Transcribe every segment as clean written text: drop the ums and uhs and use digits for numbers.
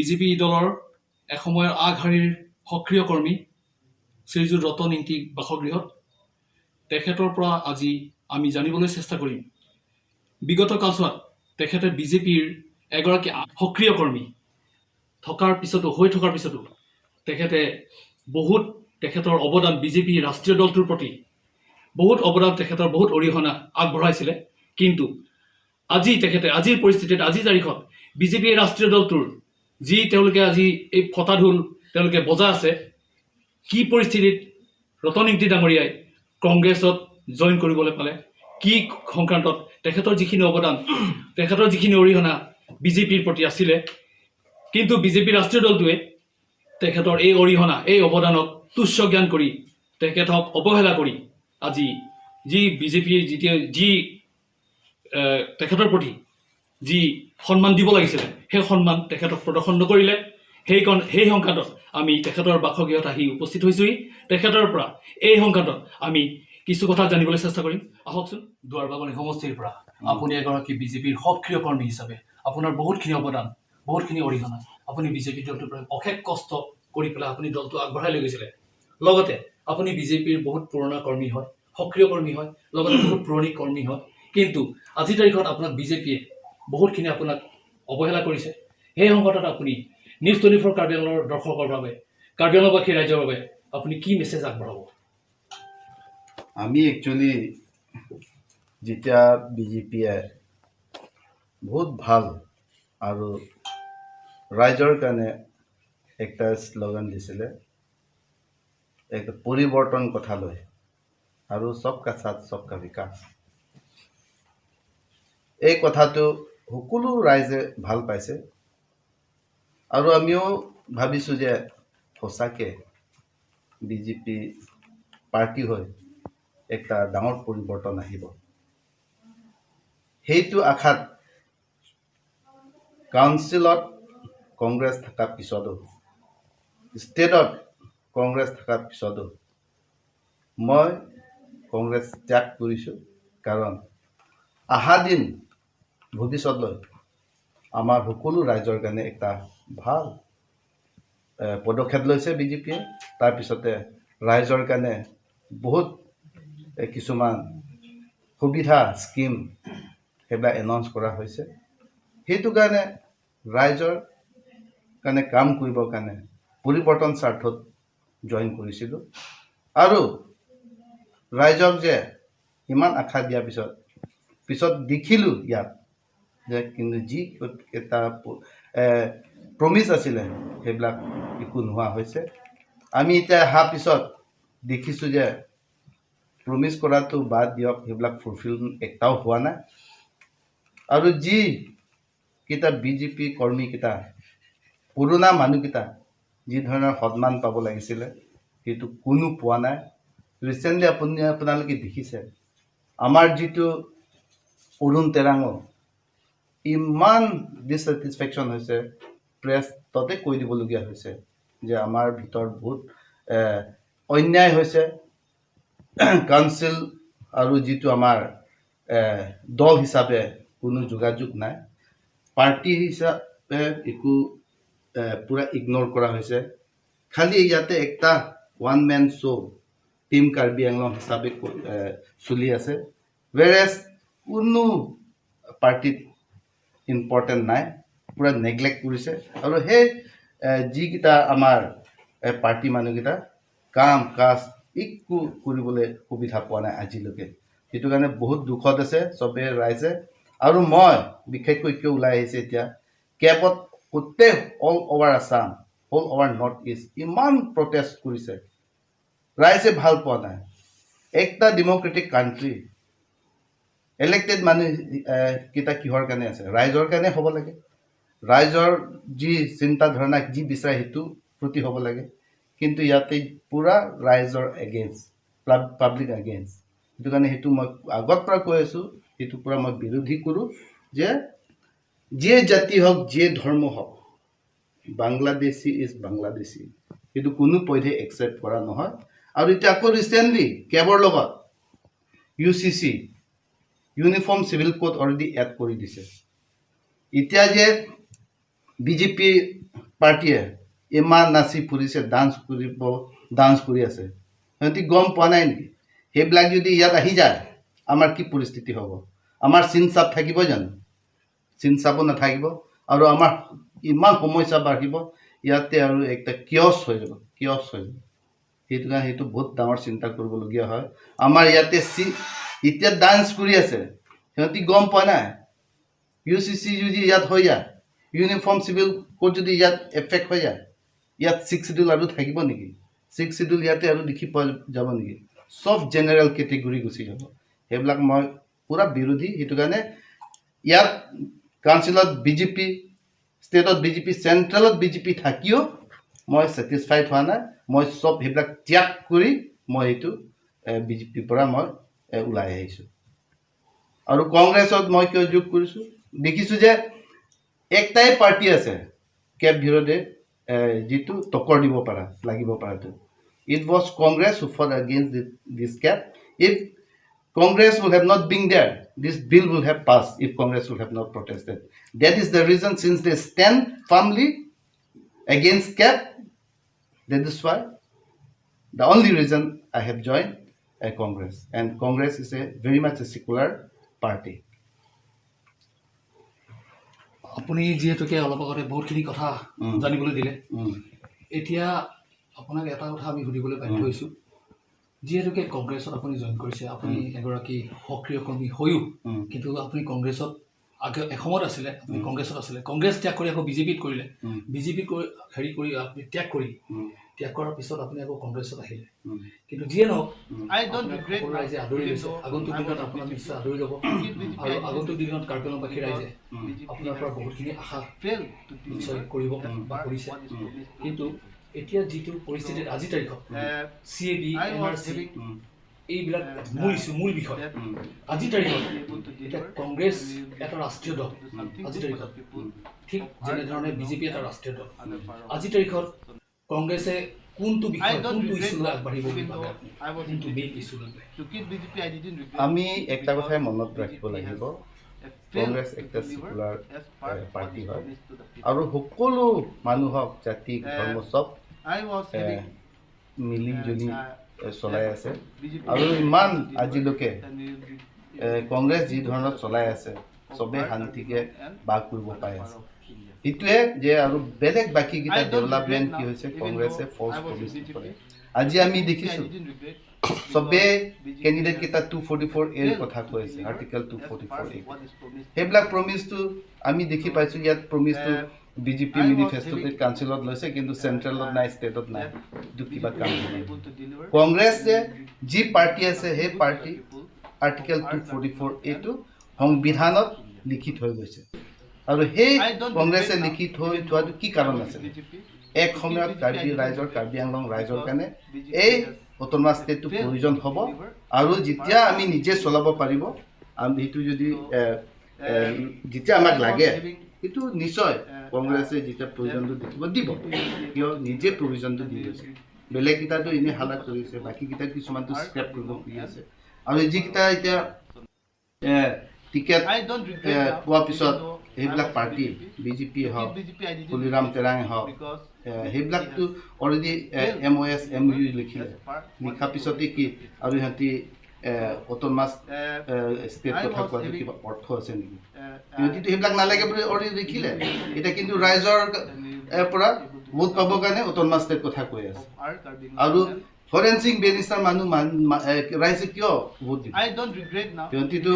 BJP দলৰ এসময়ৰ আগশাৰীৰ সক্ৰিয় কৰ্মী শ্ৰীযুত ৰতন ইংতিক বাসগৃহত তেখেতৰ পৰা আজি আমি জানিবলৈ চেষ্টা কৰিম বিগত কালছোৱাত তেখেতে বিজেপিৰ এগৰাকী সক্ৰিয় কৰ্মী থকাৰ পিছতো তেখেতে বহুত তেখেতৰ অৱদান বিজেপি ৰাষ্ট্ৰীয় দলটোৰ প্ৰতি বহুত অৱদান তেখেতৰ বহুত অৰিহণা আগবঢ়াইছিলে কিন্তু আজিৰ পৰিস্থিতিত আজিৰ তাৰিখত বিজেপি ৰাষ্ট্ৰীয় দলটোৰ যি তেওঁলোকে আজি এই ফটাঢোল তেওঁলোকে বজাই আছে কি পৰিস্থিতিত ৰতন ইংতিক ডাঙৰীয়াই কংগ্ৰেছত জইন কৰিবলৈ পালে কি সংক্ৰান্তত তেখেতৰ যিখিনি অৱদান তেখেতৰ যিখিনি অৰিহণা বিজেপিৰ প্ৰতি আছিলে কিন্তু বিজেপি ৰাষ্ট্ৰীয় দলটোৱে তেখেতৰ এই অৰিহণা এই অৱদানক তুচ্ছ জ্ঞান কৰি তেখেতক অৱহেলা কৰি আজি যি বিজেপিৰ যি তেখেতৰ প্ৰতি যি সন্মান দিব লাগিছিলে সেই সন্মান তেখেতক প্ৰদৰ্শন নকৰিলে সেই সংক্ৰান্তত আমি তেখেতৰ বাসগৃহত আহি উপস্থিত হৈছোহি তেখেতৰ পৰা এই সংক্ৰান্তত আমি কিছু কথা জানিবলৈ চেষ্টা কৰিম আহকচোন দুৱাৰবামনি সমষ্টিৰ পৰা আপুনি এগৰাকী বিজেপিৰ সক্ৰিয় কৰ্মী হিচাপে আপোনাৰ বহুতখিনি অৱদান বহুতখিনি অৰিহণা আপুনি বিজেপি দলটোৰ পৰা অশেষ কষ্ট কৰি পেলাই আপুনি দলটো আগবঢ়াই লৈ গৈছিলে লগতে আপুনি বিজেপিৰ বহুত পুৰণা কৰ্মী হয় সক্ৰিয় কৰ্মী হয় লগতে বহুত পুৰণি কৰ্মী হয় কিন্তু আজিৰ তাৰিখত আপোনাক বিজেপিয়ে বহুতখিনি আপোনাক অৱহেলা কৰিছে সেই সংকটত আপুনি নিউজ 24 কাৰ্বি আংলঙৰ দৰ্শকৰ বাবে কাৰ্বি আংলঙবাসী ৰাইজৰ বাবে আপুনি কি মেছেজ আগবঢ়াব আমি একচুয়ালি যেতিয়া বিজেপিয়ে বহুত ভাল আৰু ৰাইজৰ কাৰণে একটা স্লোগান দিছিলে একটা পৰিৱৰ্তন কথা লৈ আৰু সবকা সাথ সবকা বিকাশ এই কথাটো সকলো ৰাইজে ভাল পাইছে আৰু আমিও ভাবিছো যে সঁচাকে বিজেপি পাৰ্টি হয় একটা ডাঙৰ পৰিৱৰ্তন আহিব সেইটো আশাত কাউন্সিলত কংগ্ৰেছ থকা পিছতো ষ্টেটত কংগ্ৰেছ থকা পিছতো মই কংগ্ৰেছ ত্যাগ কৰিছো কাৰণ আহা দিন ভৱিষ্যতলৈ আমাৰ সকলো ৰাইজৰ কাৰণে একটা ভাল পদক্ষেপ লৈছে বিজেপিয়ে তাৰ পিছতে ৰাইজৰ কাৰণে বহুত কিছুমান সুবিধা স্কিম সেইবিলাক এনাউন্স কৰা হৈছে সেইটো কাৰণে ৰাইজৰ কাৰণে কাম কৰিবৰ কাৰণে পৰিৱৰ্তন স্বাৰ্থত জইন কৰিছিলোঁ আৰু ৰাইজক যে ইমান আশা দিয়াৰ পিছত দেখিলোঁ ইয়াত যে কিন্তু যি এটা প্ৰমিছ আছিলে সেইবিলাক একো নোহোৱা হৈছে আমি এতিয়া অহাৰ পিছত দেখিছোঁ যে প্ৰমিছ কৰাটো বাদ দিয়ক সেইবিলাক ফুলফিল একটাও হোৱা নাই আৰু যি কেইটা বিজেপি কৰ্মীকেইটা পুৰণা মানুহকেইটা যি ধৰণৰ সন্মান পাব লাগিছিলে সেইটো কোনো পোৱা নাই ৰিচেণ্টলি আপোনালোকে দেখিছে আমাৰ যিটো অৰুণ তেৰাঙো ইমান ডিসস্যাটিসফেকশন হৈছে প্ৰেছ ততে কৈ দিবলগীয়া হৈছে যে আমাৰ ভিতৰত বহুত অন্যায় হৈছে কাউন্সিল আৰু যিটো আমাৰ দল হিচাপে কোনো যোগাযোগ নাই পাৰ্টি হিচাপে একো পুৰা ইগনোৰ কৰা হৈছে খালি ইয়াতে একটা ওয়ান ম্যান শো টিম কাৰ্বি আংলং হিচাপে চলি আছে whereas কোনো পাৰ্টিত ইম্পৰ্টেণ্ট নাই পুৰা নেগলেক্ট কৰিছে আৰু সেই যিকেইটা আমাৰ পাৰ্টি মানুহকেইটা কাম কাজ একো কৰিবলৈ সুবিধা পোৱা নাই আজিলৈকে সেইটো কাৰণে বহুত দুখত আছে চবে ৰাইজে আৰু মই বিশেষকৈ কিয় ওলাই আহিছে এতিয়া কেবত গোটেই all over Assam all over north east ইমান প্ৰটেষ্ট কৰিছে ৰাইজে ভাল পোৱা নাই একটা ডেমক্ৰেটিক কাণ্ট্ৰি ইলেক্টেড মানুহ কেইটা কিহৰ কাৰণে আছে ৰাইজৰ কাৰণে হ'ব লাগে ৰাইজৰ যি চিন্তা ধাৰণা যি বিচাৰে সেইটো প্ৰতি হ'ব লাগে কিন্তু ইয়াতে পুৰা ৰাইজৰ এগেইনষ্ট পাব্লিক এগেইনষ্ট সেইটো কাৰণে সেইটো মই আগত পৰা কৈ আছো সেইটো পুৰা মই বিৰোধী কৰোঁ যে যে জাতি হওক যে ধৰ্ম হওক বাংলাদেশী ইজ বাংলাদেশী সেইটো কোনো পধ্যে একচেপ্ট কৰা নহয় আৰু এটা আকৌ ৰিচেণ্টলি কেবৰ লগত UCC uniform civil code already add কৰি দিছে এতিয়া যে বিজেপি পাৰ্টীয়ে ইমান নাচি ফুৰিছে, ডান্স কৰি আছে, সিহঁতি গম পোৱা নাই নেকি? সেইবিলাক যদি ইয়াত আহি যায় আমাৰ কি পৰিস্থিতি হ'ব? আমাৰ চিন চাপ থাকিব জানো? চিন চাপো নাথাকিব আৰু আমাৰ ইমান সমস্যা বাঢ়িব, ইয়াতে আৰু একটা কিয়ছ হৈ যাব। সেইটো কাৰণে সেইটো বহুত ডাঙৰ চিন্তা কৰিবলগীয়া হয়। আমাৰ ইয়াতে এতিয়া ডান্স কৰি আছে, সিহঁতি গম পোৱা নাই। UCC যদি ইয়াত হৈ যায়, ইউনিফৰ্ম চিভিল কোড যদি ইয়াত এফেক্ট হৈ যায়, ইয়াত 6 শিডিউল আৰু থাকিব নেকি? 6 শিডিউল ইয়াতে আৰু দেখি পোৱা যাব নেকি? চব জেনেৰেল কেটেগৰী গুচি যাব। সেইবিলাক মই পুৰা বিৰোধী। সেইটো কাৰণে ইয়াত কাউন্সিলত BJP, ষ্টেটত BJP, চেণ্ট্ৰেলত BJP থাকিও মই ছেটিছফাইড হোৱা নাই। মই চব সেইবিলাক ত্যাগ কৰি মই এইটো BJPৰ পৰা মই ওলাই আহিছোঁ। আৰু কংগ্ৰেছত মই কিয় যোগ কৰিছোঁ? দেখিছোঁ যে একটাই পাৰ্টি আছে কেপ বিৰোধে যিটো টক্কৰ দিব পৰা, লাগিব পৰাটো। It was Congress who fought against this cap. If Congress would have not been there, this bill would have passed if Congress would have not protested. That is the reason, since they stand firmly against cap, that is why the only reason I have joined Congress. And Congress is very much a secular party. আপুনি যিহেতুকে অলপ আগতে বহুতখিনি কথা জানিবলৈ দিলে, এতিয়া আপোনাক এটা কথা আমি সুধিবলৈ বাধ্য হৈছোঁ। যিহেতুকে কংগ্ৰেছত আপুনি জইন কৰিছে, আপুনি এগৰাকী সক্ৰিয় কৰ্মী হৈও কিন্তু আপুনি কংগ্ৰেছত এসময়ত আছিলে, আপুনি কংগ্ৰেছত আছিলে, কংগ্ৰেছ ত্যাগ কৰি আকৌ BJPত কৰিলে, BJP হেৰি কৰি আপুনি ত্যাগ কৰাৰ পিছত আপুনি আকৌ কংগ্ৰেছত আহিলে। কিন্তু যিয়ে নহওক সকলো ৰাইজে আদৰি লৈছে। আগন্তুক দিনত আপোনাক নিশ্চয় আদৰি ল'ব আৰু আগন্তুক দিনত কাৰ্বিআংলংবাসী ৰাইজে আপোনাৰ পৰা বহুতখিনি আশা নিশ্চয় কৰিব বা কৰিছে। কিন্তু এতিয়া যিটো পৰিস্থিতিত আজিৰ তাৰিখত CAB, NRC এইবিলাক মূল বিষয়, আজিৰ তাৰিখত এতিয়া কংগ্ৰেছ এটা ৰাষ্ট্ৰীয় দল, আজিৰ তাৰিখত ঠিক যেনেধৰণে BJP এটা ৰাষ্ট্ৰীয় দল। আজিৰ তাৰিখত কংগ্ৰেছে কোনটো বিষয়, কোনটো ইছ্যুলৈ আগবাঢ়িব বুলি ভাবে? কোনটো মেইন ইছ্যুলৈ? আমি একটা কথাই মনত ৰাখিব লাগিব, কংগ্ৰেছ একটা সেকুলাৰ পাৰ্টি হয় আৰু সকলো মানুহক জাতি ধৰ্ম চব মিলি জুলি চলাই আছে। আৰু ইমান আজিলৈকে কংগ্ৰেছ যি ধৰণত চলাই আছে, চবে শান্তিকে বাস কৰিব পাই আছে। সেইটোৱে যে আৰু বেলেগ বাকীকেইটা ডেভেলপমেণ্ট কি হৈছে, কংগ্ৰেছে ফলছ প্ৰমিছ কৰে। আজি আমি দেখিছোঁ চবে কেণ্ডিডেট কেইটা 244A কথা কৈ আছে, আৰ্টিকেল 244A। সেইবিলাক প্ৰমিছটো আমি দেখি পাইছোঁ। ইয়াত প্ৰমিছটো BJP মেনিফেষ্টোতে কাউন্সিলত লৈছে, কিন্তু চেণ্ট্ৰেলত নাই, ষ্টেটত নাই। এইটো কিবা কাম নহয়। কংগ্ৰেছ যে যি পাৰ্টি আছে, সেই পাৰ্টি আৰ্টিকেল 244A সংবিধানত লিখি থৈ গৈছে। আৰু সেই কংগ্ৰেছে লিখি থৈ থোৱাটো কি কাৰণ আছে? এক সময়ত কাৰ্বি আংলং ৰাইজৰ কাৰণে এই অট'নমাছ ষ্টেটটো প্ৰয়োজন হ'ব। আৰু যেতিয়া আমি নিজে চলাব পাৰিব, আমি সেইটো যদি যেতিয়া আমাক লাগে, সেইটো নিশ্চয় কংগ্ৰেছে যেতিয়া প্ৰয়োজনটো দেখিব দিব। কিয়? নিজে প্ৰয়োজনটো দি গৈছে। বেলেগকেইটাতো এনেই হালা কৰিছে, বাকীকেইটা কিছুমানটো স্ক্ৰেপ কৰিব খুজি আছে। আৰু যিকেইটা এতিয়া টিকেট পোৱাৰ পিছত সেইবিলাক পাৰ্টি, BJP হওক, কুলিৰাম তেৰাং হওক, সেইবিলাকতো অলৰেডি MOS MOU লিখিলে। লিখাৰ পিছতে কি আৰু সিহঁতি অট'নমাছ ষ্টেট কথা কোৱাটো কিবা অৰ্থ আছে নেকি? সিহঁতিতো সেইবিলাক নালাগে বুলি অলৰেডি লিখিলে। এতিয়া কিন্তু ৰাইজৰ পৰা ভোট পাবৰ কাৰণে অট'নমাছ ষ্টেট কথা কৈ আছে। আৰু হৰেণ সিং বেনিষ্টাৰ মানুহ ৰাইজে কিয় ভোট দিব? সিহঁতিতো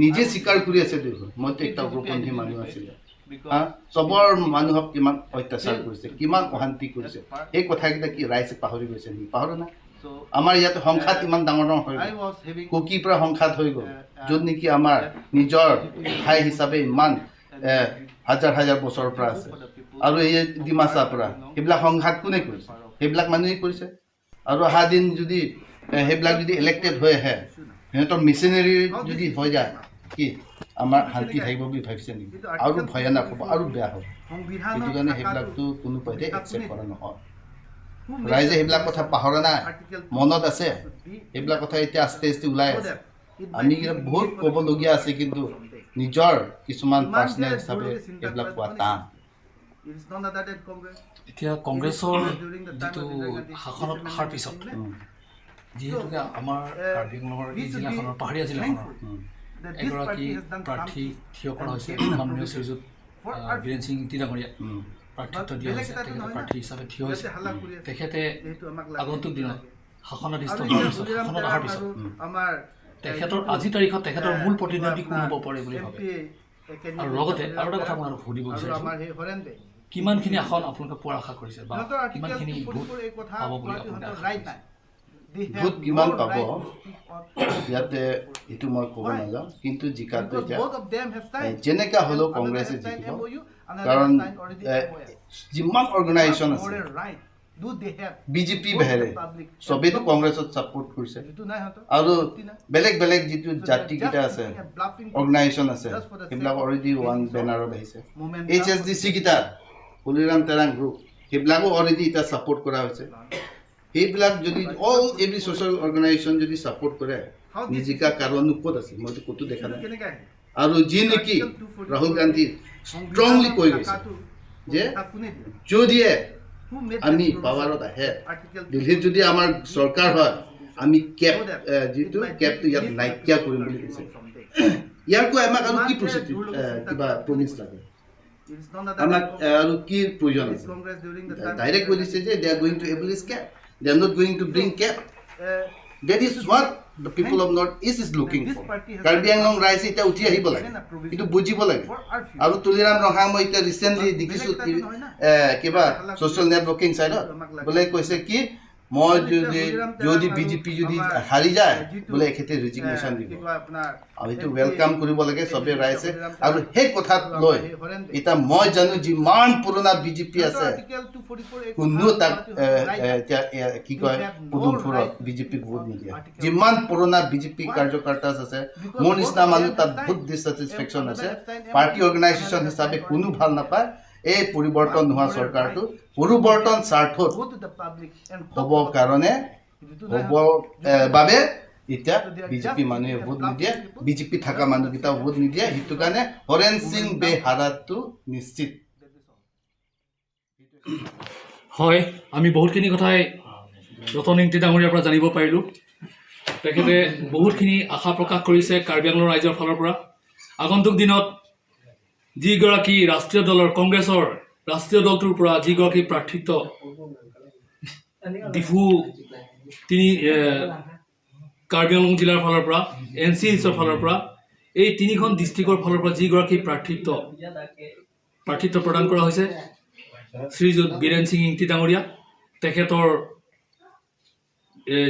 নিজে স্বীকাৰ কৰি আছে। দেখোন মইতো একটা উগ্ৰপন্থী মানুহ আছিলে, চবৰ মানুহক কিমান অত্যাচাৰ কৰিছে, কিমান অশান্তি কৰিছে, এই কথাকেইটা কি ৰাইজে পাহৰি গৈছে নেকি? পাহৰা নাই। আমাৰ ইয়াতে সংঘাত ইমান ডাঙৰ হৈ গ'ল, কুকিৰ পৰা সংঘাত হৈ গ'ল, য'ত নেকি আমাৰ নিজৰ ঠাই হিচাপে ইমান হাজাৰ হাজাৰ বছৰৰ পৰা আছে। আৰু এই ডিমাচাৰ পৰা সেইবিলাক সংঘাত কোনে কৰিছে? সেইবিলাক মানুহেই কৰিছে। আৰু অহা দিন যদি সেইবিলাক যদি ইলেক্টেড হৈ আহে, সিহঁতৰ মিছনেৰী যদি হৈ যায়, কি আমাৰ শান্তি থাকিব বুলি ভাবিছে নেকি? আৰু ভয়ানক হ'ব, আৰু বেয়া হ'ব। সেইটো কাৰণে সেইবিলাকতো কোনো পধ্যে একচেপ্ট কৰা নহয়। ৰাইজে সেইবিলাক কথা পাহৰা নাই, মনত আছে। সেইবিলাক কথা এতিয়া আস্তে আস্তে ওলাই আছে। আমি বহুত ক'বলগীয়া আছে, কিন্তু নিজৰ কিছুমান পাৰ্চনেল হিচাপে এইবিলাক কোৱা টান। It is none other than Congress. এতিয়া কংগ্ৰেছৰ যিটো শাসনত অহাৰ পিছত যিহেতুকে আমাৰ কাৰ্বি আংলঙৰ এই জিলাখনৰ পাহাৰীয়া জিলাখনৰ এগৰাকী প্ৰাৰ্থী থিয় কৰা হৈছে মাননীয় শ্ৰীযুত বীৰেন সিং ইংতি ডাঙৰীয়া প্ৰাৰ্থিত্ব দিয়া হৈছে তেখেতে প্ৰাৰ্থী হিচাপে থিয় হৈছে তেখেতে আগন্তুক দিনত শাসনাধীষ্ঠ শাসনত অহাৰ পিছত তেখেতৰ আজিৰ তাৰিখত তেখেতৰ মূল প্ৰতিদ্বন্দ্বী কোন হ'ব পাৰে বুলি ভাবে আৰু লগতে আৰু এটা কথা মই আৰু সুধিব বিচাৰিছোঁ কিমানখিনি আসন আপোনালোকে পোৱাৰ আশা কৰিছে বা কিমানখিনি ভোট পাব বুলি আপোনালোকে আশা কৰিছে ভোট কিমান পাব ইয়াতে এইটো মই ক'ব নাযাওঁ কিন্তু জিকাটো এতিয়া যেনেকৈ হ'লেও কংগ্ৰেছে জিকিব কাৰণ যিমান অৰ্গেনাইজেশ্যন আছে বিজেপি বাহিৰে চবেইতো কংগ্ৰেছত ছাপোৰ্ট কৰিছে আৰু বেলেগ বেলেগ যিটো জাতিকেইটা আছে অৰ্গেনাইজেশ্যন আছে সেইবিলাক অলৰেডি ওৱান বেনাৰত আহিছে HSDC কেইটা হলিৰাম তেৰাং গ্ৰুপ সেইবিলাকো অলৰেডি এতিয়া ছাপোৰ্ট কৰা হৈছে সেইবিলাক যদি অল এভৰি ছ'চিয়েল অৰ্গেনাইজেশ্যন যদি ছাপোৰ্ট কৰে নিজিকা কাৰণ ক'ত আছে মইতো ক'তো দেখা নাই আৰু যি নেকি ৰাহুল গান্ধী ষ্ট্ৰংলি কৈ গৈছে যে যদিহে আমি পাৱাৰত আহে দিল্লীত যদি আমাৰ চৰকাৰ হয় আমি যিটো কেপটো ইয়াত নাইকিয়া কৰিম বুলি কৈছে ইয়াৰকৈ আমাক আৰু কি কিবা প্ৰমিছ লাগে আমাক আৰু কি প্ৰয়োজন আছে ডাইৰেক্ট কৈ দিছে যে they are going to abolish cap they are not going to bring cap that is what the people of North East is looking for Karbi Anglong raise eta uthi ahibo lage itu bujibo lage aru Tuliram Roham moi eta recently dikisu kiba social networking side bole koise ki মই যদি BJP যদি হাৰি যায় বোলে এখেতে ৰিজিগনেশ্যন দিব আৰু এইটো ৱেলকাম কৰিব লাগে চবে ৰাইজে আৰু সেই কথাত লৈ এতিয়া মই জানো যিমান পুৰণা বিজেপি আছে কোনো তাক কি কয় পদুমপুৰত বিজেপিক ভোট নিদিয়ে যিমান পুৰণা বিজেপি কাৰ্যকৰ্তা আছে মোৰ নিচিনা মানুহ তাত বহুত ডিছছেটিছফেকশ্যন আছে পাৰ্টি অৰ্গেনাইজেশ্যন হিচাপে কোনো ভাল নাপায় এই পৰিৱৰ্তন নোহোৱা চৰকাৰটো পৰিৱৰ্তন স্বাৰ্থত হ'ব কাৰণে হ'ব বাবে এতিয়া বিজেপি মানুহে ভোট নিদিয়ে বিজেপি থকা মানুহকেইটাও ভোট নিদিয়ে সেইটো কাৰণে হৰেণ সিং বেহাৰাটো নিশ্চিত হয় আমি বহুতখিনি কথাই ৰতন ইংতি ডাঙৰীয়াৰ পৰা জানিব পাৰিলোঁ তেখেতে বহুতখিনি আশা প্ৰকাশ কৰিছে কাৰ্বি আংলং ৰাইজৰ ফালৰ পৰা আগন্তুক দিনত যিগৰাকী ৰাষ্ট্ৰীয় দলৰ কংগ্ৰেছৰ ৰাষ্ট্ৰীয় দলটোৰ পৰা যিগৰাকী প্ৰাৰ্থিত্ব ডিফু তিনি কাৰ্বি আংলং জিলাৰ ফালৰ পৰা NCSৰ ফালৰ পৰা এই তিনিখন ডিষ্ট্ৰিক্টৰ ফালৰ পৰা যিগৰাকী প্ৰাৰ্থিত্ব প্ৰদান কৰা হৈছে শ্ৰীযুত বীৰেন সিং ইংতি ডাঙৰীয়া তেখেতৰ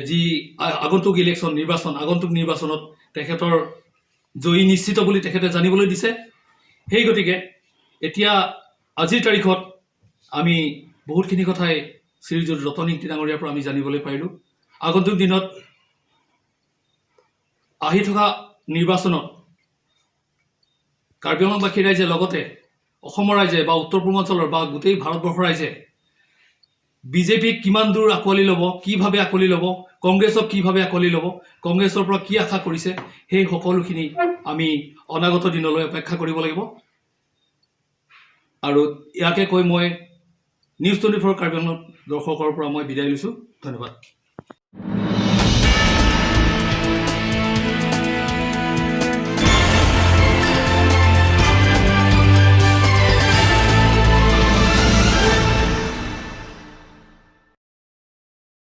যি আগন্তুক ইলেকশ্যন আগন্তুক নিৰ্বাচনত তেখেতৰ জয়ী নিশ্চিত বুলি তেখেতে জানিবলৈ দিছে সেই গতিকে এতিয়া আজিৰ তাৰিখত আমি বহুতখিনি কথাই শ্ৰীযুত ৰতন ইংতি ডাঙৰীয়াৰ পৰা আমি জানিবলৈ পাৰিলোঁ আগন্তুক দিনত আহি থকা নিৰ্বাচনত কাৰ্বি আংলংবাসী ৰাইজে লগতে অসমৰ ৰাইজে বা উত্তৰ পূৰ্বাঞ্চলৰ বা গোটেই ভাৰতবৰ্ষৰ ৰাইজে বিজেপিক কিমান দূৰ আঁকোৱালি ল'ব কিভাৱে আঁকোৱালি ল'ব কংগ্ৰেছক কিভাৱে আঁকোৱালি ল'ব কংগ্ৰেছৰ পৰা কি আশা কৰিছে সেই সকলোখিনি আমি অনাগত দিনলৈ অপেক্ষা কৰিব লাগিব আৰু ইয়াকে কৈ মই নিউজ 24 কাৰ্বি আংলং দৰ্শকৰ পৰা মই বিদায় লৈছোঁ ধন্যবাদ